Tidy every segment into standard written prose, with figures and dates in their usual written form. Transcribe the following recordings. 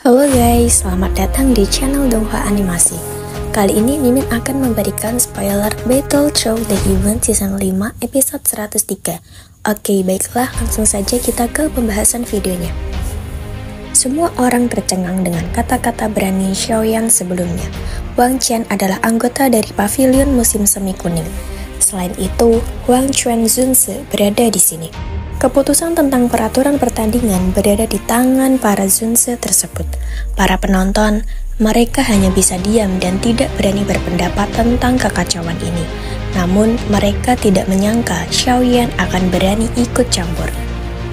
Halo guys, selamat datang di channel Donghua Animasi. Kali ini Mimin akan memberikan spoiler Battle Through the Heaven Season 5 episode 103. Oke, baiklah, langsung saja kita ke pembahasan videonya. Semua orang tercengang dengan kata-kata berani Xiaoyan sebelumnya. Wang Qian adalah anggota dari Pavilion Musim Semi Kuning. Selain itu, Wang Chuanzunzi berada di sini. Keputusan tentang peraturan pertandingan berada di tangan para Zunze tersebut. Para penonton, mereka hanya bisa diam dan tidak berani berpendapat tentang kekacauan ini. Namun, mereka tidak menyangka Xiaoyan akan berani ikut campur.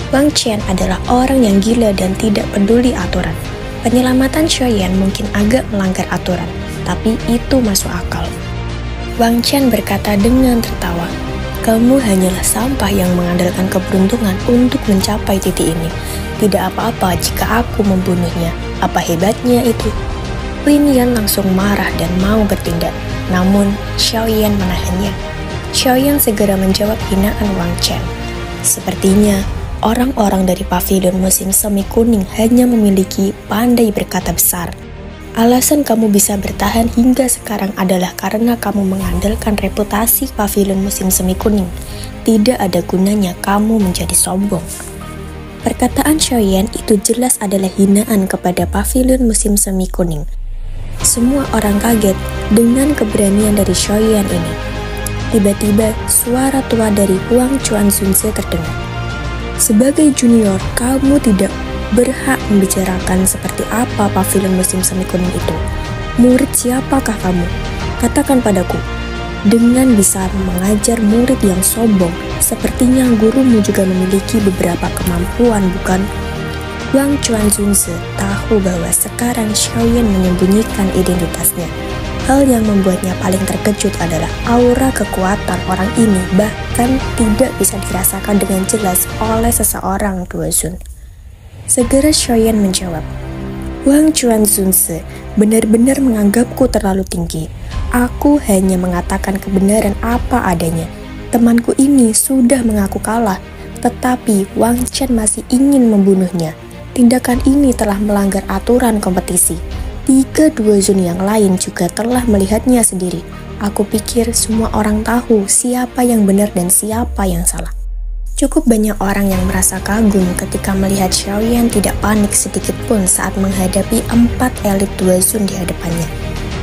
Wang Qian adalah orang yang gila dan tidak peduli aturan. Penyelamatan Xiaoyan mungkin agak melanggar aturan, tapi itu masuk akal. Wang Qian berkata dengan tertawa, "Kamu hanyalah sampah yang mengandalkan keberuntungan untuk mencapai titik ini. Tidak apa-apa jika aku membunuhnya. Apa hebatnya itu?" Lin Yan langsung marah dan mau bertindak. Namun, Xiaoyan menahannya. Xiaoyan segera menjawab hinaan Wang Qian. Sepertinya, orang-orang dari Pavilion Musim Semi Kuning hanya memiliki pandai berkata besar. Alasan kamu bisa bertahan hingga sekarang adalah karena kamu mengandalkan reputasi Pavilion Musim Semi Kuning. Tidak ada gunanya kamu menjadi sombong. Perkataan Xiaoyan itu jelas adalah hinaan kepada Pavilion Musim Semi Kuning. Semua orang kaget dengan keberanian dari Xiaoyan ini. Tiba-tiba, suara tua dari Wang Chuanzunzi terdengar. "Sebagai junior, kamu tidak berhak membicarakan seperti apa Pavilion Musim Semi Kuning itu. Murid siapakah kamu? Katakan padaku." Dengan bisa mengajar murid yang sombong, sepertinya gurumu juga memiliki beberapa kemampuan, bukan? Wang Chuanzunzi tahu bahwa sekarang Xiaoyan menyembunyikan identitasnya. Hal yang membuatnya paling terkejut adalah aura kekuatan orang ini bahkan tidak bisa dirasakan dengan jelas oleh seseorang Duozun. Segera Xiaoyan menjawab, "Wang Chuanzunzi benar-benar menganggapku terlalu tinggi. Aku hanya mengatakan kebenaran apa adanya. Temanku ini sudah mengaku kalah, tetapi Wang Qian masih ingin membunuhnya. Tindakan ini telah melanggar aturan kompetisi. 3 Duozun yang lain juga telah melihatnya sendiri. Aku pikir semua orang tahu siapa yang benar dan siapa yang salah." Cukup banyak orang yang merasa kagum ketika melihat Xiaoyan tidak panik sedikit pun saat menghadapi 4 elit Duozun di hadapannya.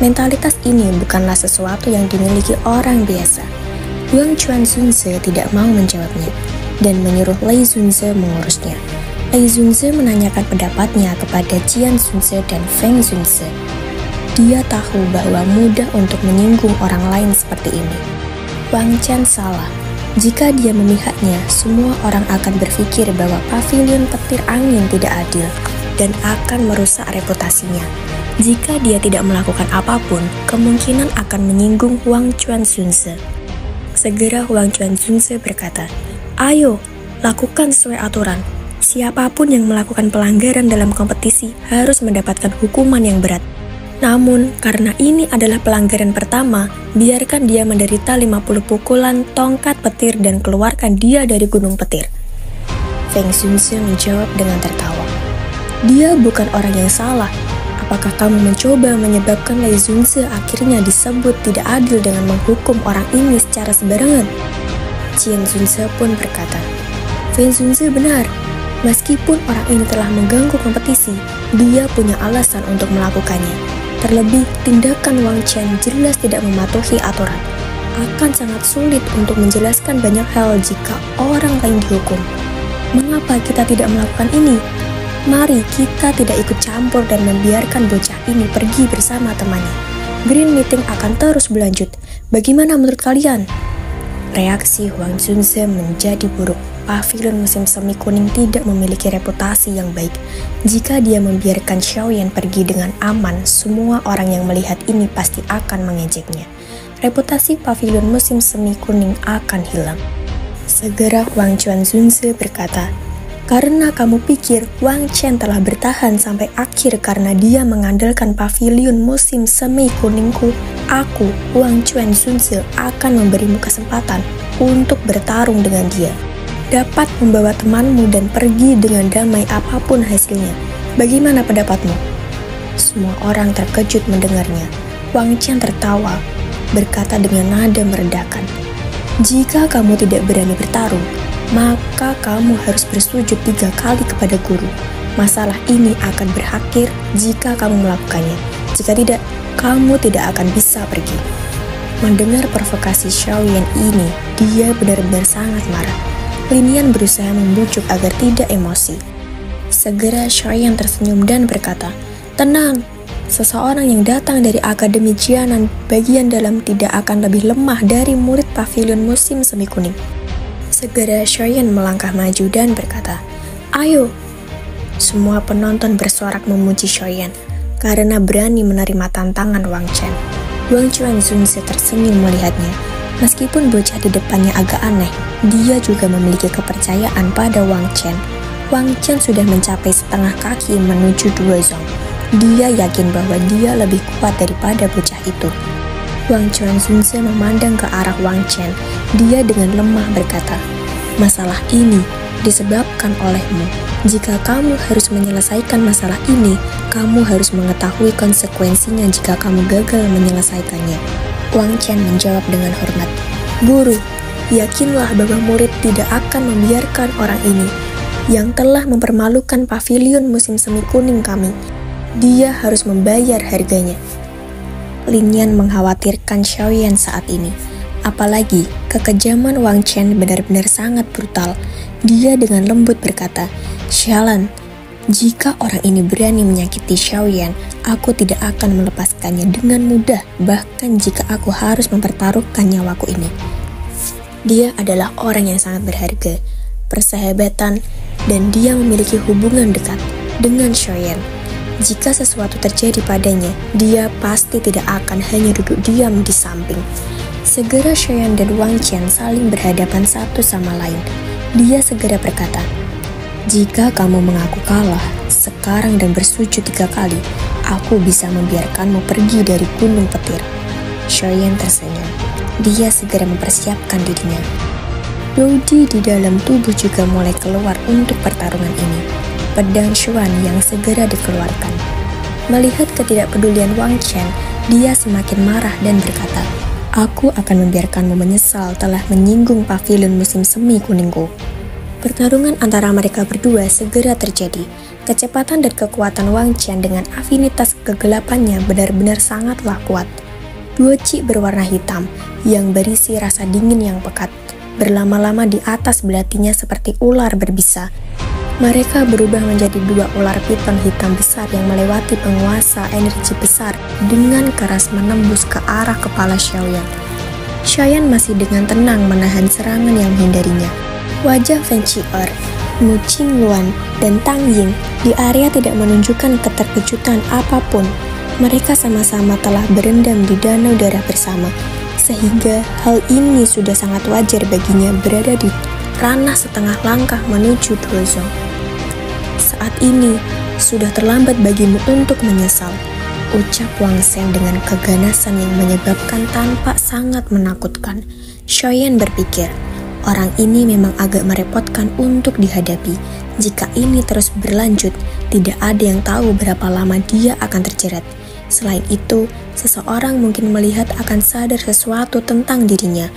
Mentalitas ini bukanlah sesuatu yang dimiliki orang biasa. Wang Chuanzunzi tidak mau menjawabnya dan menyuruh Lei Zunze mengurusnya. Lei Zunze menanyakan pendapatnya kepada Jian Zunze dan Feng Zunze. Dia tahu bahwa mudah untuk menyinggung orang lain seperti ini. Wang Qian salah. Jika dia memihaknya, semua orang akan berpikir bahwa Pavilion Petir Angin tidak adil dan akan merusak reputasinya. Jika dia tidak melakukan apapun, kemungkinan akan menyinggung Wang Chuanzunzi. Segera Wang Chuanzunzi berkata, "Ayo, lakukan sesuai aturan. Siapapun yang melakukan pelanggaran dalam kompetisi harus mendapatkan hukuman yang berat. Namun, karena ini adalah pelanggaran pertama, biarkan dia menderita 50 pukulan tongkat petir dan keluarkan dia dari gunung petir." Feng Zunze menjawab dengan tertawa, "Dia bukan orang yang salah. Apakah kamu mencoba menyebabkan Lei Zunze akhirnya disebut tidak adil dengan menghukum orang ini secara sembarangan?" Jian Zunze pun berkata, "Feng Zunze benar. Meskipun orang ini telah mengganggu kompetisi, dia punya alasan untuk melakukannya. Terlebih, tindakan Wang Qian jelas tidak mematuhi aturan. Akan sangat sulit untuk menjelaskan banyak hal jika orang lain dihukum. Mengapa kita tidak melakukan ini? Mari kita tidak ikut campur dan membiarkan bocah ini pergi bersama temannya. Green Meeting akan terus berlanjut. Bagaimana menurut kalian?" Reaksi Wang Zunze menjadi buruk. Pavilion Musim Semi Kuning tidak memiliki reputasi yang baik. Jika dia membiarkan Xiaoyan pergi dengan aman, semua orang yang melihat ini pasti akan mengejeknya. Reputasi Pavilion Musim Semi Kuning akan hilang. Segera Wang Chuanzunzi berkata, "Karena kamu pikir Wang Qian telah bertahan sampai akhir karena dia mengandalkan Pavilion Musim Semi Kuningku, aku, Wang Chuanzunzi, akan memberimu kesempatan untuk bertarung dengan dia. Dapat membawa temanmu dan pergi dengan damai apapun hasilnya. Bagaimana pendapatmu?" Semua orang terkejut mendengarnya. Wang Chen tertawa, berkata dengan nada meredakan, "Jika kamu tidak berani bertarung, maka kamu harus bersujud 3 kali kepada guru. Masalah ini akan berakhir jika kamu melakukannya. Jika tidak, kamu tidak akan bisa pergi." Mendengar provokasi Xiaoyan ini, dia benar-benar sangat marah. Lin Yan berusaha membujuk agar tidak emosi. Segera Xiaoyan tersenyum dan berkata, "Tenang, seseorang yang datang dari Akademi Jianan bagian dalam tidak akan lebih lemah dari murid pavilion musim semi kuning." Segera Xiaoyan melangkah maju dan berkata, "Ayo!" Semua penonton bersorak memuji Xiaoyan karena berani menerima tantangan Wang Chen. Wang Chuanzunzi tersenyum melihatnya. Meskipun bocah di depannya agak aneh, dia juga memiliki kepercayaan pada Wang Chen. Wang Chen sudah mencapai setengah kaki menuju 2 zong. Dia yakin bahwa dia lebih kuat daripada bocah itu. Wang Chuanzunzi memandang ke arah Wang Chen. Dia dengan lemah berkata, "Masalah ini disebabkan olehmu. Jika kamu harus menyelesaikan masalah ini, kamu harus mengetahui konsekuensinya jika kamu gagal menyelesaikannya." Wang Chen menjawab dengan hormat, "Guru, yakinlah bahwa murid tidak akan membiarkan orang ini yang telah mempermalukan pavilion musim semi kuning kami. Dia harus membayar harganya." Lin Yan mengkhawatirkan Xiaoyan saat ini. Apalagi kekejaman Wang Chen benar-benar sangat brutal. Dia dengan lembut berkata, "Xiaolan, jika orang ini berani menyakiti Xiaoyan, aku tidak akan melepaskannya dengan mudah, bahkan jika aku harus mempertaruhkan nyawaku ini." Dia adalah orang yang sangat berharga, persahabatan, dan dia memiliki hubungan dekat dengan Xiaoyan. Jika sesuatu terjadi padanya, dia pasti tidak akan hanya duduk diam di samping. Segera Xiaoyan dan Wang Chen saling berhadapan satu sama lain. Dia segera berkata, "Jika kamu mengaku kalah sekarang dan bersujud 3 kali, aku bisa membiarkanmu pergi dari Gunung Petir." Xiaoyan tersenyum. Dia segera mempersiapkan dirinya. Dodi di dalam tubuh juga mulai keluar untuk pertarungan ini. Pedang Xuan yang segera dikeluarkan. Melihat ketidakpedulian Wang Chen, dia semakin marah dan berkata, "Aku akan membiarkanmu menyesal telah menyinggung pavilion musim semi kuningku." Pertarungan antara mereka berdua segera terjadi. Kecepatan dan kekuatan Wang Chen dengan afinitas kegelapannya benar-benar sangatlah kuat. 2 cik berwarna hitam yang berisi rasa dingin yang pekat berlama-lama di atas belatinya seperti ular berbisa. Mereka berubah menjadi 2 ular piton hitam besar yang melewati penguasa energi besar dengan keras menembus ke arah kepala Xiaoyan. Xiaoyan masih dengan tenang menahan serangan yang menghindarinya. Wajah Feng Qi'er, Mu Qingluan, dan Tang Ying di area tidak menunjukkan keterkejutan apapun. Mereka sama-sama telah berendam di danau darah bersama, sehingga hal ini sudah sangat wajar baginya berada di ranah setengah langkah menuju 2 zong. "Saat ini sudah terlambat bagimu untuk menyesal," ucap Wang Shen dengan keganasan yang menyebabkan tampak sangat menakutkan. Xiaoyan berpikir, orang ini memang agak merepotkan untuk dihadapi. Jika ini terus berlanjut, tidak ada yang tahu berapa lama dia akan terjerat. Selain itu, seseorang mungkin melihat akan sadar sesuatu tentang dirinya.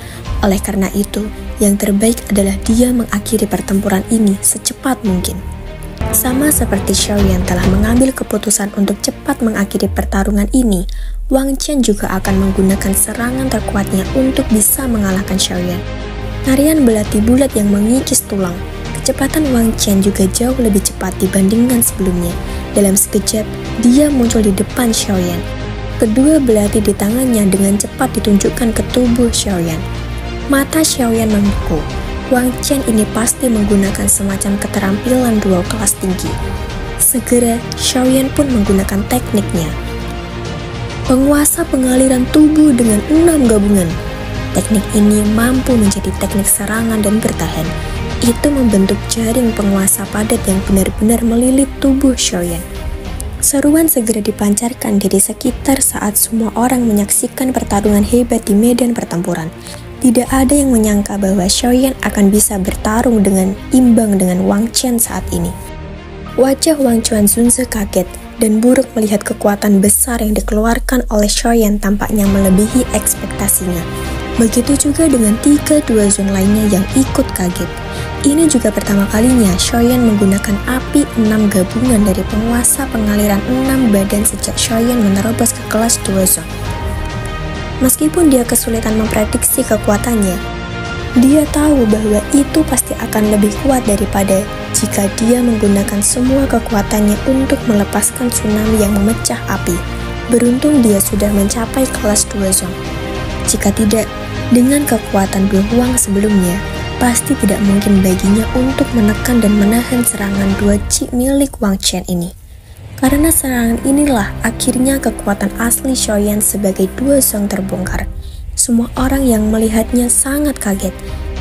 Oleh karena itu, yang terbaik adalah dia mengakhiri pertempuran ini secepat mungkin. Sama seperti Xiaoyan telah mengambil keputusan untuk cepat mengakhiri pertarungan ini, Wang Chen juga akan menggunakan serangan terkuatnya untuk bisa mengalahkan Xiaoyan. Tarian belati bulat yang mengikis tulang. Kecepatan Wang Chen juga jauh lebih cepat dibandingkan sebelumnya. Dalam sekejap, dia muncul di depan Xiaoyan. Kedua belati di tangannya dengan cepat ditunjukkan ke tubuh Xiaoyan. Mata Xiaoyan membeku. Wang Chen ini pasti menggunakan semacam keterampilan dual kelas tinggi. Segera, Xiaoyan pun menggunakan tekniknya. Penguasa pengaliran tubuh dengan 6 gabungan. Teknik ini mampu menjadi teknik serangan dan bertahan. Itu membentuk jaring penguasa padat yang benar-benar melilit tubuh Xiaoyan. Seruan segera dipancarkan dari sekitar saat semua orang menyaksikan pertarungan hebat di medan pertempuran. Tidak ada yang menyangka bahwa Xiaoyan akan bisa bertarung dengan imbang dengan Wang Chen saat ini. Wajah Wang Chuanzunzi kaget dan buruk melihat kekuatan besar yang dikeluarkan oleh Shoyan tampaknya melebihi ekspektasinya. Begitu juga dengan 3 Duozong lainnya yang ikut kaget. Ini juga pertama kalinya Shoyan menggunakan api 6 gabungan dari penguasa pengaliran 6 badan sejak Shoyan menerobos ke kelas Duozong. Meskipun dia kesulitan memprediksi kekuatannya, dia tahu bahwa itu pasti akan lebih kuat daripada jika dia menggunakan semua kekuatannya untuk melepaskan tsunami yang memecah api. Beruntung dia sudah mencapai kelas Duozong. Jika tidak, dengan kekuatan Duohuang sebelumnya, pasti tidak mungkin baginya untuk menekan dan menahan serangan 2 Chi milik Wang Chen ini. Karena serangan inilah akhirnya kekuatan asli Shoyan sebagai Duozong terbongkar. Semua orang yang melihatnya sangat kaget.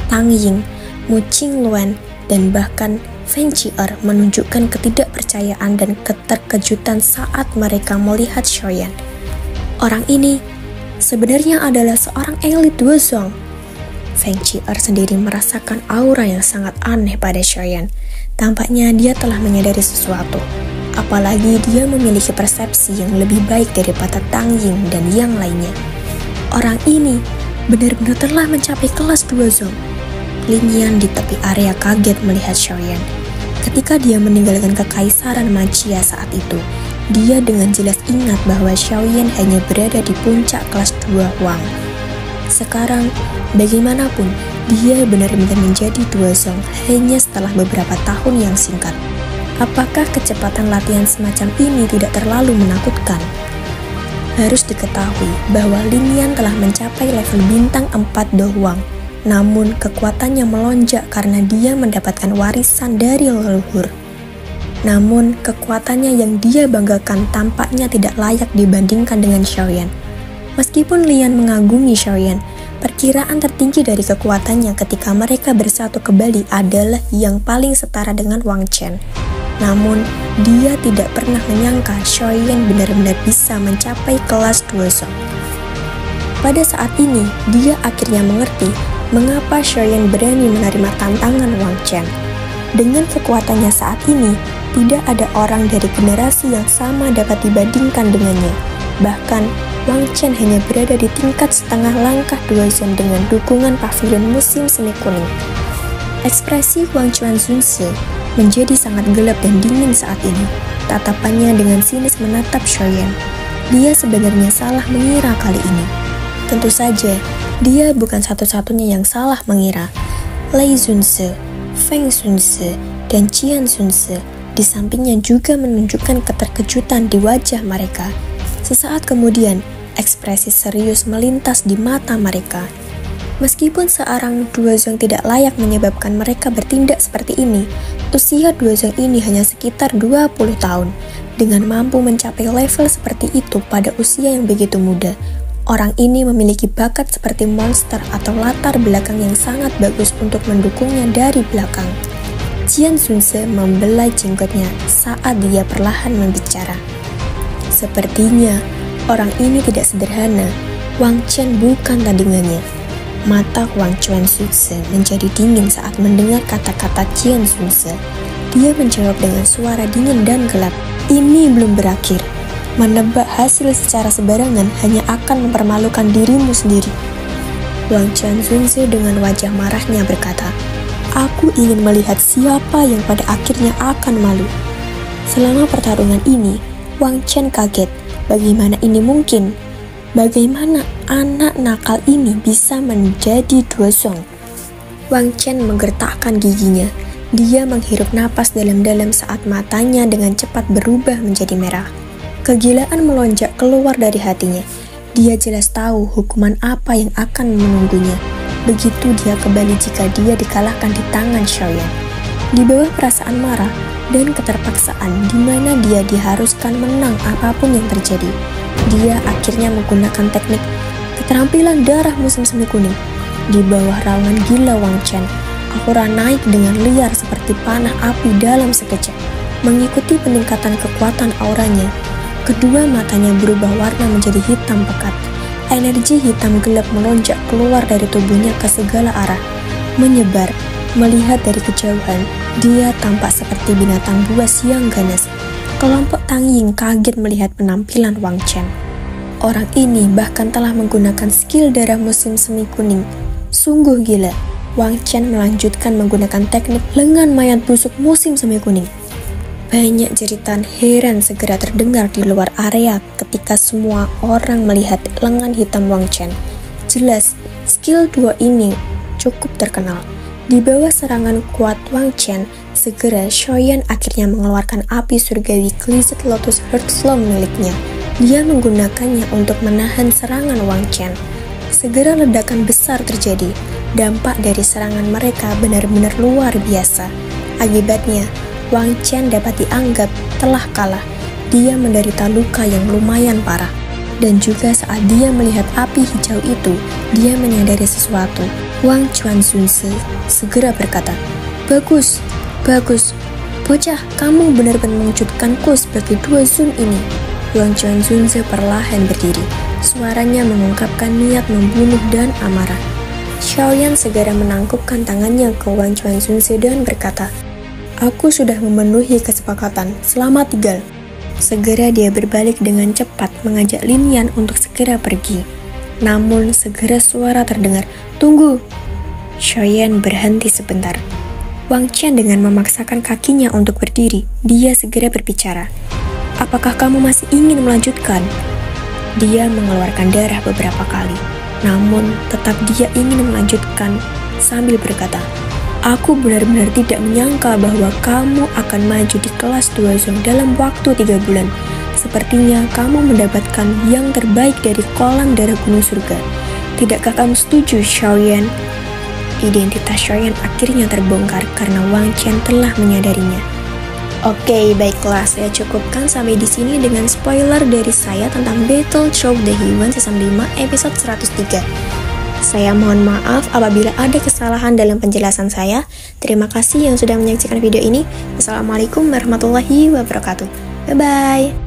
Tang Ying, Mu Qingluan, dan bahkan Feng Qi'er menunjukkan ketidakpercayaan dan keterkejutan saat mereka melihat Shoyan. Orang ini sebenarnya adalah seorang elit Duozong. Feng Qi'er sendiri merasakan aura yang sangat aneh pada Shoyan. Tampaknya dia telah menyadari sesuatu. Apalagi dia memiliki persepsi yang lebih baik daripada Tang Ying dan yang lainnya. Orang ini benar-benar telah mencapai kelas Duozong. Lin Yan di tepi area kaget melihat Shoyan. Ketika dia meninggalkan kekaisaran Manchuria saat itu, dia dengan jelas ingat bahwa Shoyan hanya berada di puncak kelas 2 Huang. Sekarang, bagaimanapun, dia benar-benar menjadi Duozong hanya setelah beberapa tahun yang singkat. Apakah kecepatan latihan semacam ini tidak terlalu menakutkan? Harus diketahui bahwa Lin Yan telah mencapai level bintang 4 Do Huang. Namun kekuatannya melonjak karena dia mendapatkan warisan dari leluhur. Namun kekuatannya yang dia banggakan tampaknya tidak layak dibandingkan dengan Shoyan. Meskipun Lian mengagumi Shoyan, perkiraan tertinggi dari kekuatannya ketika mereka bersatu kembali adalah yang paling setara dengan Wang Chen. Namun, dia tidak pernah menyangka Shoyan benar-benar bisa mencapai kelas Duozong. Pada saat ini, dia akhirnya mengerti mengapa Shoyan berani menerima tantangan Wang Chen. Dengan kekuatannya saat ini, tidak ada orang dari generasi yang sama dapat dibandingkan dengannya. Bahkan, Wang Chen hanya berada di tingkat setengah langkah Duozong dengan dukungan pavilion musim semi kuning. Ekspresi Wang Chuanzunse menjadi sangat gelap dan dingin saat ini. Tatapannya dengan sinis menatap Shoyan. Dia sebenarnya salah mengira kali ini. Tentu saja, dia bukan satu-satunya yang salah mengira. Lei Zunse, Feng Zunse, dan Qian Zunse di sampingnya juga menunjukkan keterkejutan di wajah mereka. Sesaat kemudian, ekspresi serius melintas di mata mereka. Meskipun seorang Duozong tidak layak menyebabkan mereka bertindak seperti ini, usia Duozong ini hanya sekitar 20 tahun. Dengan mampu mencapai level seperti itu pada usia yang begitu muda, orang ini memiliki bakat seperti monster atau latar belakang yang sangat bagus untuk mendukungnya dari belakang. Qian Zunse membelai jenggotnya saat dia perlahan membicara. Sepertinya, orang ini tidak sederhana. Wang Chen bukan tandingannya. Mata Wang Chuanzunse menjadi dingin saat mendengar kata-kata Qian Zunse. Dia menjawab dengan suara dingin dan gelap. Ini belum berakhir. Menebak hasil secara sembarangan hanya akan mempermalukan dirimu sendiri. Wang Chuanzunse dengan wajah marahnya berkata, "Aku ingin melihat siapa yang pada akhirnya akan malu." Selama pertarungan ini, Wang Chen kaget. Bagaimana ini mungkin? Bagaimana anak nakal ini bisa menjadi Duozong? Wang Chen menggertakkan giginya. Dia menghirup napas dalam-dalam saat matanya dengan cepat berubah menjadi merah. Kegilaan melonjak keluar dari hatinya. Dia jelas tahu hukuman apa yang akan menunggunya. Begitu dia kembali jika dia dikalahkan di tangan Shoyan. Di bawah perasaan marah dan keterpaksaan di mana dia diharuskan menang apapun yang terjadi, dia akhirnya menggunakan teknik keterampilan darah musim semi kuning. Di bawah raungan gila Wang Chen, aura naik dengan liar seperti panah api dalam sekejap. Mengikuti peningkatan kekuatan auranya, kedua matanya berubah warna menjadi hitam pekat. Energi hitam gelap melonjak keluar dari tubuhnya ke segala arah, menyebar. Melihat dari kejauhan, dia tampak seperti binatang buas yang ganas. Kelompok Tang Ying kaget melihat penampilan Wang Chen. Orang ini bahkan telah menggunakan skill darah musim semi kuning. Sungguh gila. Wang Chen melanjutkan menggunakan teknik lengan mayat busuk musim semi kuning. Banyak jeritan heran segera terdengar di luar area ketika semua orang melihat lengan hitam Wang Chen. Jelas, skill dua ini cukup terkenal. Di bawah serangan kuat Wang Chen, segera Xiaoyan akhirnya mengeluarkan api surgawi Glazed Lotus Heartstorm miliknya. Dia menggunakannya untuk menahan serangan Wang Chen. Segera ledakan besar terjadi. Dampak dari serangan mereka benar-benar luar biasa. Akibatnya, Wang Chen dapat dianggap telah kalah. Dia menderita luka yang lumayan parah. Dan juga saat dia melihat api hijau itu, dia menyadari sesuatu. Wang Chuanzunzi segera berkata, "Bagus, bagus. Bocah, kamu benar-benar mengejutkanku sebagai dua Zun ini." Wang Chuanzunzi perlahan berdiri. Suaranya mengungkapkan niat membunuh dan amarah. Xiaoyan segera menangkupkan tangannya ke Wang Chuanzunzi dan berkata, "Aku sudah memenuhi kesepakatan. Selamat tinggal." Segera dia berbalik dengan cepat mengajak Lin Yan untuk segera pergi. Namun segera suara terdengar, "Tunggu!" Xiaoyan berhenti sebentar. Wang Chen dengan memaksakan kakinya untuk berdiri, dia segera berbicara. "Apakah kamu masih ingin melanjutkan?" Dia mengeluarkan darah beberapa kali, namun tetap dia ingin melanjutkan sambil berkata, "Aku benar-benar tidak menyangka bahwa kamu akan maju di kelas 2 Zone dalam waktu 3 bulan. Sepertinya kamu mendapatkan yang terbaik dari kolam darah gunung surga. Tidakkah kamu setuju, Xiaoyan?" Identitas Xiaoyan akhirnya terbongkar karena Wang Chen telah menyadarinya. Oke, baiklah, saya cukupkan sampai di sini dengan spoiler dari saya tentang Battle Through the Heaven Season 5 episode 103. Saya mohon maaf apabila ada kesalahan dalam penjelasan saya. Terima kasih yang sudah menyaksikan video ini. Wassalamualaikum warahmatullahi wabarakatuh. Bye-bye.